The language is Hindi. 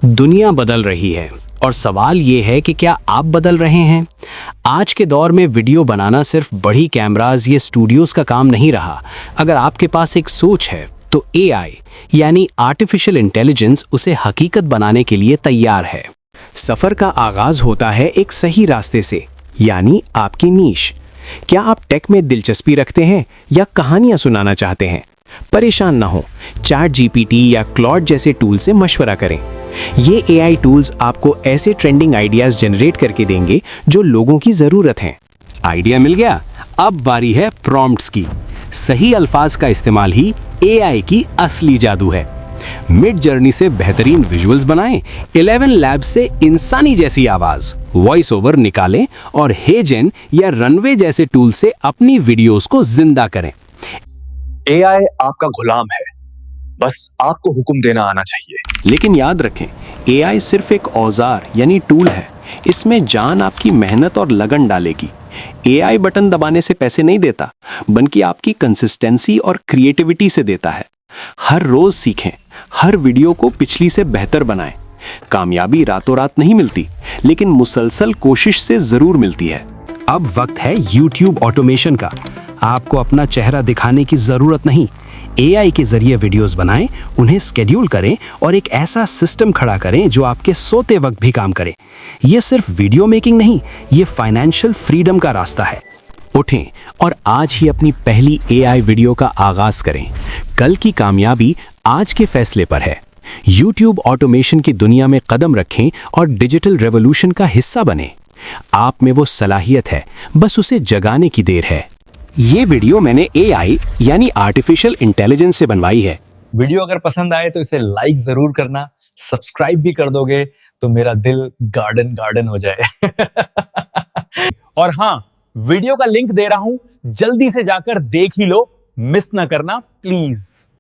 दुनिया बदल रही है और सवाल ये है कि क्या आप बदल रहे हैं। आज के दौर में वीडियो बनाना सिर्फ बड़ी कैमरास या स्टूडियोज का काम नहीं रहा। अगर आपके पास एक सोच है तो एआई यानी आर्टिफिशियल इंटेलिजेंस उसे हकीकत बनाने के लिए तैयार है। सफर का आगाज होता है एक सही रास्ते से, यानी आपकी नीश। क्या आप टेक में दिलचस्पी रखते हैं या कहानियां सुनाना चाहते हैं? परेशान ना हो, चैट जीपीटी या क्लॉड जैसे टूल से मशवरा करें। ये एआई टूल्स आपको ऐसे ट्रेंडिंग आइडियाज जनरेट करके देंगे जो लोगों की जरूरत हैं। आइडिया मिल गया, अब बारी है प्रॉम्प्ट्स की। सही अल्फाज का इस्तेमाल ही एआई की असली जादू है। मिड जर्नी से बेहतरीन विजुअल्स बनाएं, 11 लैब से इंसानी जैसी आवाज, वॉइस ओवर निकालें और हेजेन या रनवे जैसे टूल से अपनी वीडियोस को जिंदा करें। एआई आपका गुलाम है, बस आपको हुक्म देना आना चाहिए। लेकिन याद रखें, एआई सिर्फ एक औजार यानी टूल है। इसमें जान आपकी मेहनत और लगन डालेगी। एआई बटन दबाने से पैसे नहीं देता, बल्कि आपकी कंसिस्टेंसी और क्रिएटिविटी से देता है। हर रोज सीखें, हर वीडियो को पिछली से बेहतर बनाएं। कामयाबी रातों रात नहीं मिलती, लेकिन मुसलसल कोशिश से जरूर मिलती है। अब वक्त है YouTube ऑटोमेशन का। आपको अपना चेहरा दिखाने की जरूरत नहीं। एआई के जरिए वीडियोस बनाएं, उन्हें स्केड्यूल करें और एक ऐसा सिस्टम खड़ा करें जो आपके सोते वक्त भी काम करे। ये सिर्फ वीडियो मेकिंग नहीं, ये फाइनेंशियल फ्रीडम का रास्ता है। उठें और आज ही अपनी पहली एआई वीडियो का आगाज करें। कल की कामयाबी आज के फैसले पर है। YouTube ऑटोमेशन की दुनिया में कदम रखें और डिजिटल रेवोल्यूशन का हिस्सा बने। आप में वो सलाहियत है, बस उसे जगाने की देर है। ये वीडियो मैंने एआई यानी आर्टिफिशियल इंटेलिजेंस से बनवाई है। वीडियो अगर पसंद आए तो इसे लाइक जरूर करना, सब्सक्राइब भी कर दोगे तो मेरा दिल गार्डन गार्डन हो जाए। और हाँ, वीडियो का लिंक दे रहा हूं, जल्दी से जाकर देख ही लो, मिस ना करना प्लीज।